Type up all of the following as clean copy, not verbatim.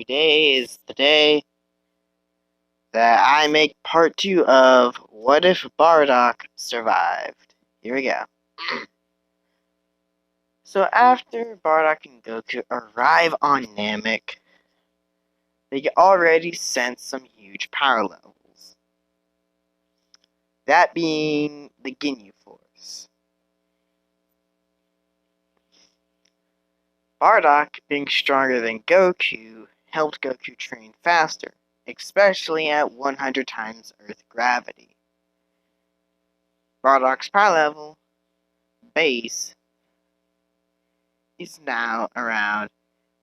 Today is the day that I make part 2 of What If Bardock Survived. Here we go. So after Bardock and Goku arrive on Namek, they already sense some huge power levels. That being the Ginyu Force. Bardock, being stronger than Goku, helped Goku train faster, especially at 100 times Earth gravity. Bardock's power level base is now around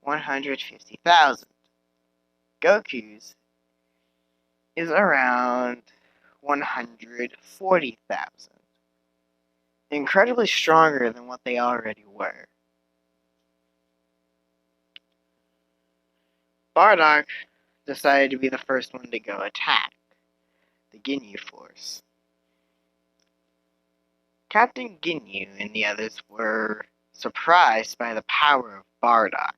150,000. Goku's is around 140,000. Incredibly stronger than what they already were. Bardock decided to be the first one to go attack the Ginyu Force. Captain Ginyu and the others were surprised by the power of Bardock.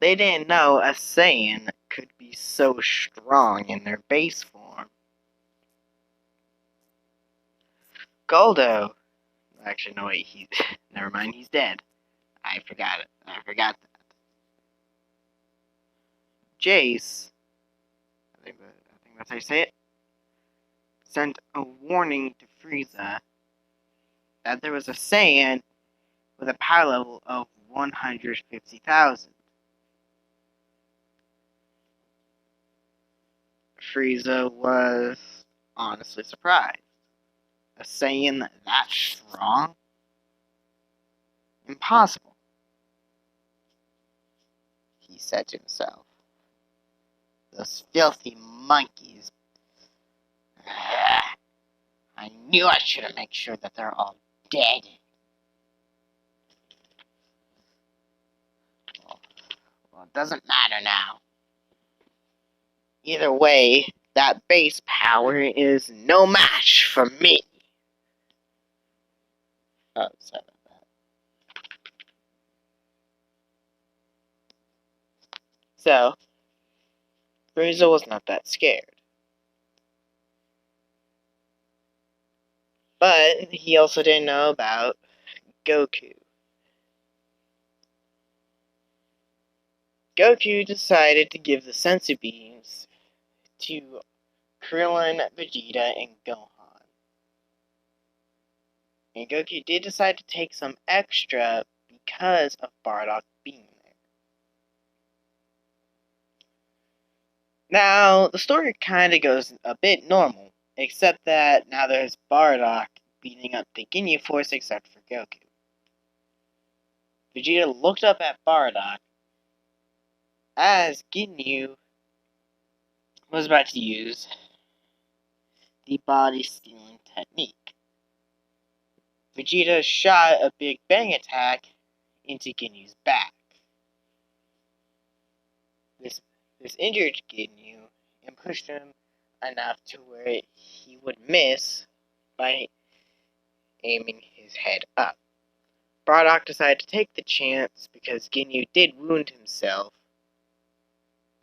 They didn't know a Saiyan could be so strong in their base form. Goldo, actually no wait, never mind, he's dead. I forgot that. Jace, I think that's how you say it, sent a warning to Frieza that there was a Saiyan with a power level of 150,000. Frieza was honestly surprised. A Saiyan that strong? Impossible, he said to himself. Those filthy monkeys. I knew I should have made sure that they're all dead. Well, it doesn't matter now. Either way, that base power is no match for me. Oh, sorry about that. So, Frieza was not that scared. But he also didn't know about Goku. Goku decided to give the sensu beans to Krillin, Vegeta, and Gohan. And Goku did decide to take some extra because of Bardock being there. Now, the story kind of goes a bit normal, except that now there's Bardock beating up the Ginyu Force except for Goku. Vegeta looked up at Bardock as Ginyu was about to use the body stealing technique. Vegeta shot a big bang attack into Ginyu's back. This injured Ginyu and pushed him enough to where he would miss by aiming his head up. Bardock decided to take the chance because Ginyu did wound himself,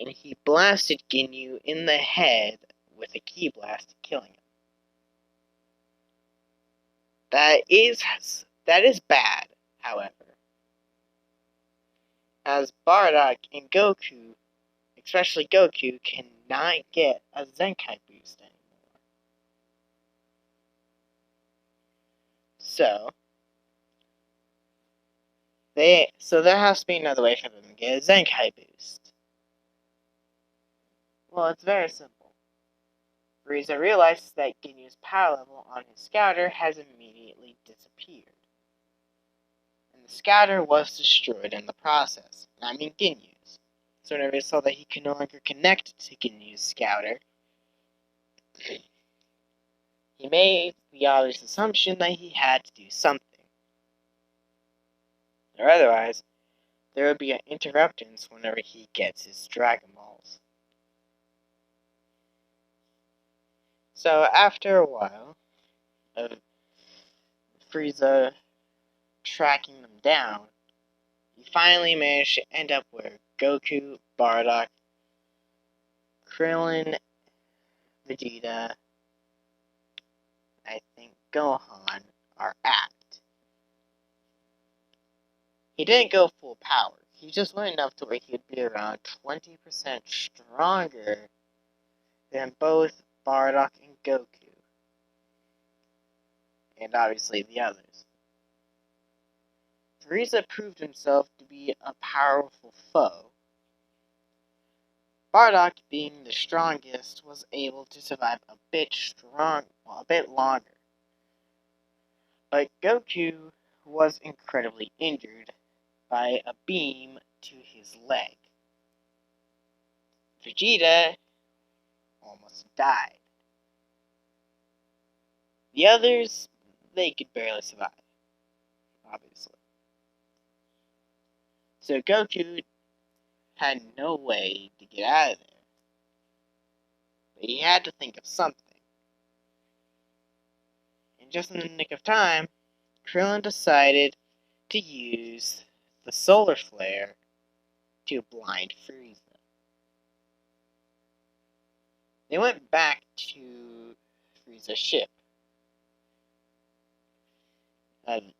and he blasted Ginyu in the head with a ki blast, killing him. That is bad, however, as Bardock and Goku, especially Goku, cannot get a Zenkai boost anymore. So there has to be another way for them to get a Zenkai boost. Well, it's very simple. Frieza realizes that Ginyu's power level on his scouter has immediately disappeared. And the scouter was destroyed in the process. I mean Ginyu's. So whenever he saw that he could no longer connect to Ginyu's scouter, he made the obvious assumption that he had to do something. Or otherwise, there would be an interruptance whenever he gets his Dragon Balls. So after a while of Frieza tracking them down, he finally managed to end up where Goku, Bardock, Krillin, Vegeta, I think Gohan are at. He didn't go full power. He just went enough to where he'd be around 20% stronger than both Bardock and Goku. And obviously the others. Frieza proved himself to be a powerful foe. Bardock, being the strongest, was able to survive a bit longer. But Goku was incredibly injured by a beam to his leg. Vegeta almost died. The others, they could barely survive, obviously. So Goku had no way to get out of there. But he had to think of something. And just in the nick of time, Krillin decided to use the solar flare to blind Frieza. They went back to Frieza's ship.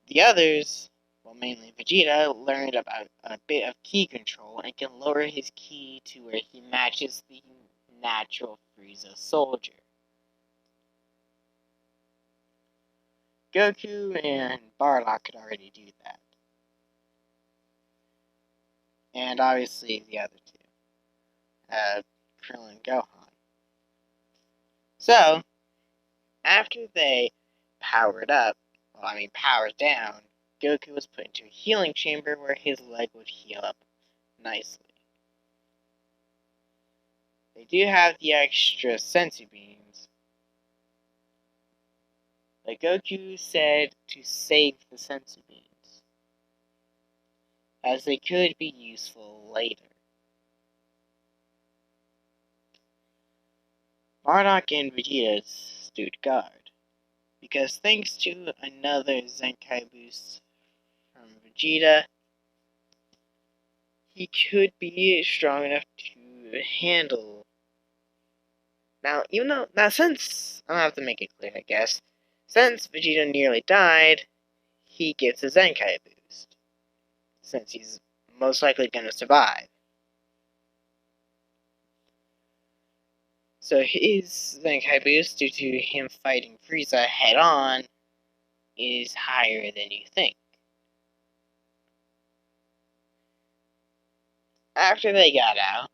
The others, well, mainly Vegeta, learned about a bit of ki control and can lower his ki to where he matches the natural Frieza soldier. Goku and Bardock could already do that. And obviously the other two, Krillin and Gohan. So, after they powered down, Goku was put into a healing chamber where his leg would heal up nicely. They do have the extra senzu beans, but Goku said to save the senzu beans, as they could be useful later. Bardock and Vegeta stood guard, because thanks to another Zenkai boost from Vegeta, he could be strong enough to handle. Since, I'll have to make it clear, I guess, since Vegeta nearly died, he gets a Zenkai boost, since he's most likely going to survive. So his Zenkai boost, due to him fighting Frieza head-on, is higher than you think. After they got out,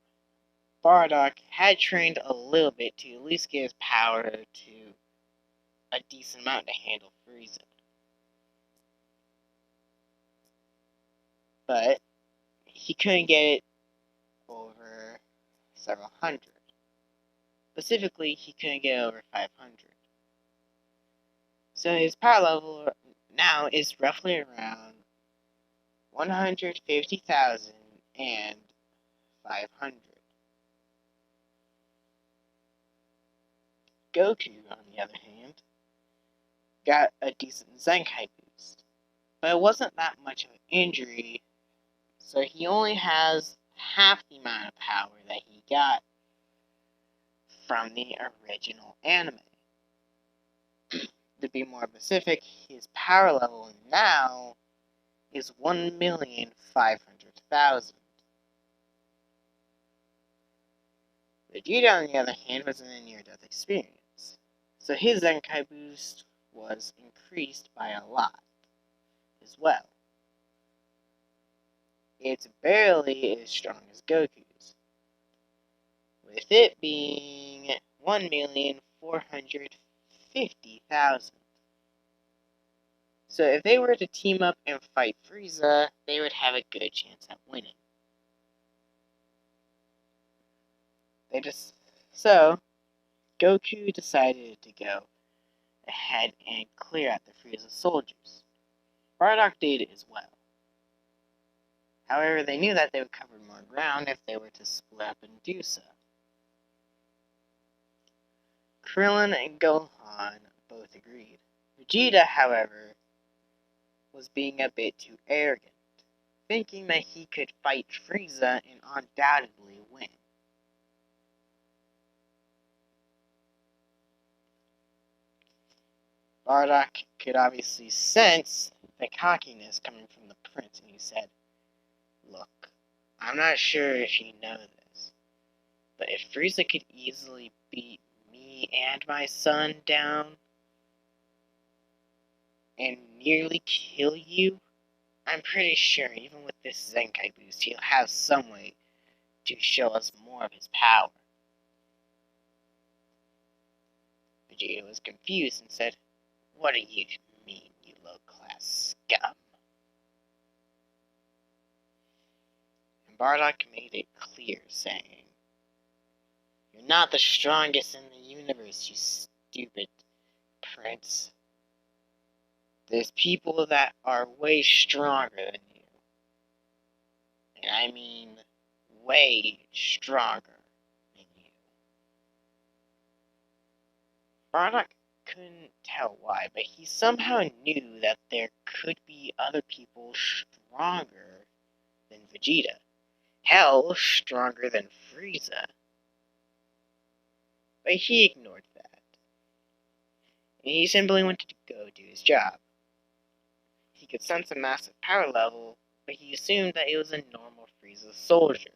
Bardock had trained a little bit to at least get his power to a decent amount to handle Frieza. But he couldn't get it over several hundred. Specifically, he couldn't get over 500. So his power level now is roughly around 150,000 and 500. Goku, on the other hand, got a decent Zenkai boost, but it wasn't that much of an injury, so he only has half the amount of power that he got from the original anime. To be more specific, his power level now is 1,500,000. Vegeta, on the other hand, was in a near-death experience, so his Zenkai boost was increased by a lot as well. It's barely as strong as Goku's, with it being 1,450,000. So if they were to team up and fight Frieza, they would have a good chance at winning. So Goku decided to go ahead and clear out the Frieza soldiers. Bardock did as well. However, they knew that they would cover more ground if they were to split up and do so. Krillin and Gohan both agreed. Vegeta, however, was being a bit too arrogant, thinking that he could fight Frieza and undoubtedly win. Bardock could obviously sense the cockiness coming from the prince, and he said, "Look, I'm not sure if you know this, but if Frieza could easily beat me and my son down and nearly kill you, I'm pretty sure even with this Zenkai boost, he'll have some way to show us more of his power." Vegeta was confused and said, "What do you mean, you low-class scum?" And Bardock made it clear, saying, "You're not the strongest in the universe, you stupid prince. There's people that are way stronger than you. And I mean way stronger than you." Bardock couldn't tell why, but he somehow knew that there could be other people stronger than Vegeta. Hell, stronger than Frieza. But he ignored that. And he simply wanted to go do his job. He could sense a massive power level, but he assumed that it was a normal Frieza soldier.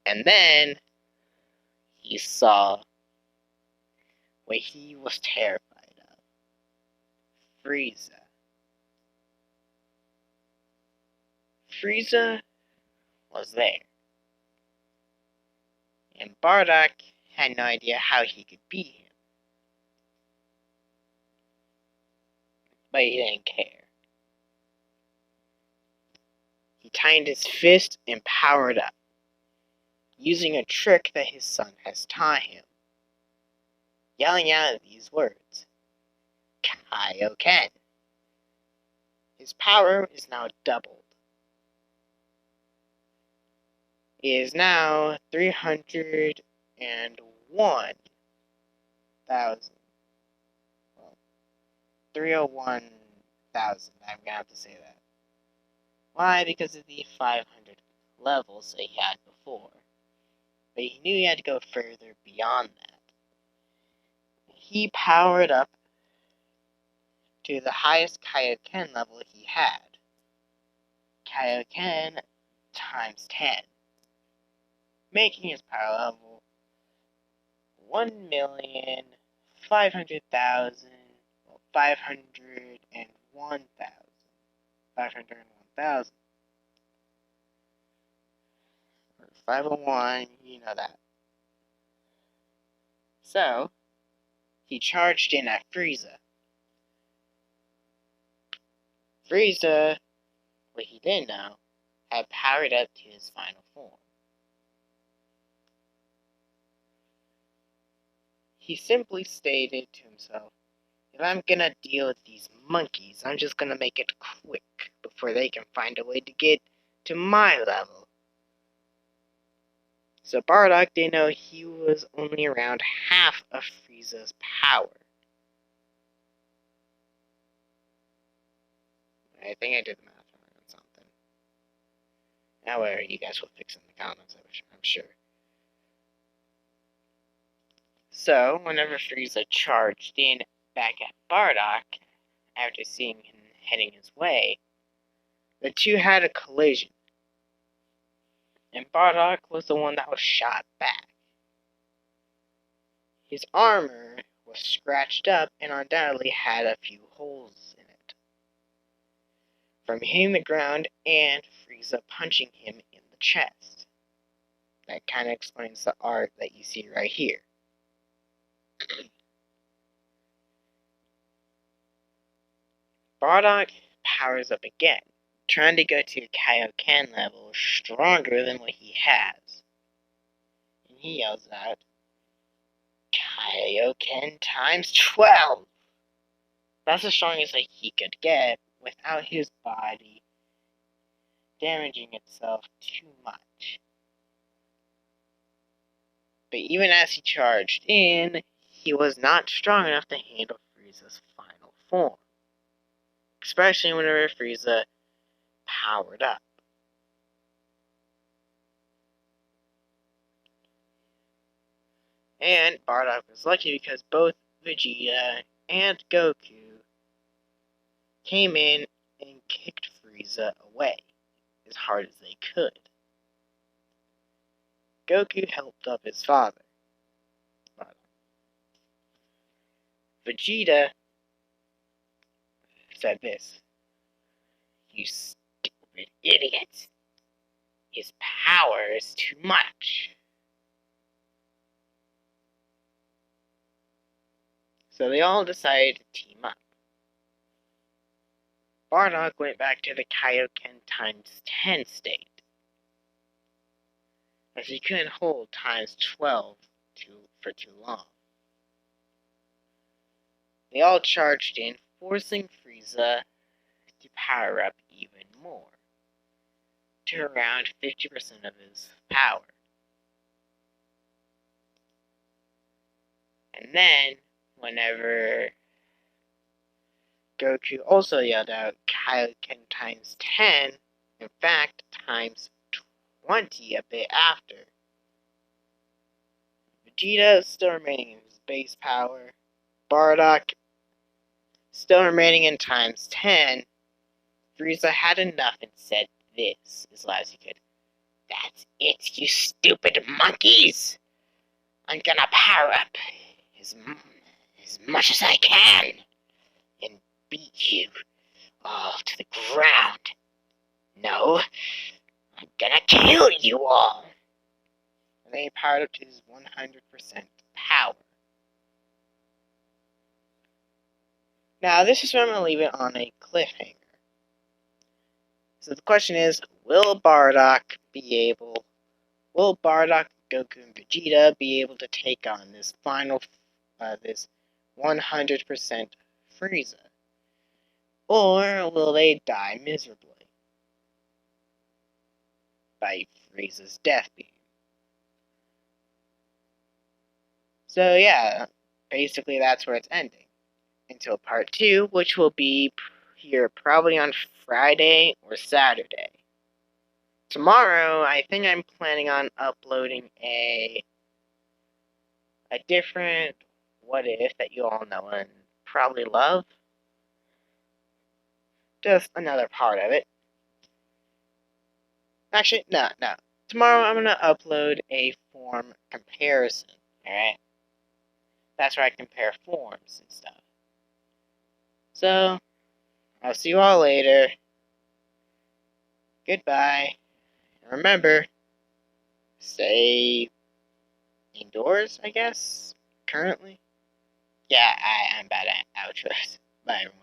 And then he saw what he was terrified of. Frieza. Frieza was there. And Bardock had no idea how he could beat him. But he didn't care. He tightened his fist and powered up, using a trick that his son has taught him, yelling out these words, "Kaioken." His power is now doubled. It is now 301,000. Well, 301,000. I'm gonna have to say that. Why? Because of the 500 levels that he had before. But he knew he had to go further beyond that. He powered up to the highest Kaioken level he had. Kaioken times 10. Making his power level 1,500,000, 501,000. Or 501, you know that. So, he charged in at Frieza. Frieza, what he didn't know, had powered up to his final form. He simply stated to himself, "If I'm gonna deal with these monkeys, I'm just gonna make it quick before they can find a way to get to my level." So Bardock didn't know he was only around half of Frieza's power. I think I did the math wrong on something. However, you guys will fix it in the comments, I'm sure. So, whenever Frieza charged in back at Bardock, after seeing him heading his way, the two had a collision. And Bardock was the one that was shot back. His armor was scratched up and undoubtedly had a few holes in it, from hitting the ground and Frieza punching him in the chest. That kind of explains the art that you see right here. Bardock powers up again, trying to go to a Kaioken level stronger than what he has. And he yells out, "Kaioken times 12! That's the strongest that he could get without his body damaging itself too much. But even as he charged in, he was not strong enough to handle Frieza's final form. Especially whenever Frieza powered up. And Bardock was lucky because both Vegeta and Goku came in and kicked Frieza away as hard as they could. Goku helped up his father. Vegeta said this: "You stupid idiot! His power is too much." So they all decided to team up. Bardock went back to the Kaioken times 10 state, as he couldn't hold times 12 for too long. They all charged in, forcing Frieza to power up even more, to around 50% of his power. And then, whenever Goku also yelled out Kaioken times 10, in fact, times 20 a bit after. Vegeta still remaining in his base power, Bardock still remaining in times 10, Frieza had enough and said this as loud as he could: "That's it, you stupid monkeys! I'm gonna power up as much as I can and beat you all to the ground. No, I'm gonna kill you all." And then he powered up to his 100% power. Now, this is where I'm going to leave it on a cliffhanger. So the question is, will Bardock, Goku, and Vegeta be able to take on this this 100% Frieza? Or will they die miserably by Frieza's death beam? So yeah, basically that's where it's ending. Until part 2, which will be here probably on Friday or Saturday. Tomorrow, I think I'm planning on uploading a different what if that you all know and probably love. Just another part of it. Actually, no. Tomorrow I'm going to upload a form comparison, alright? That's where I compare forms and stuff. So, I'll see you all later. Goodbye. And remember, stay indoors, I guess, currently. Yeah, I'm bad at outros. Bye, everyone.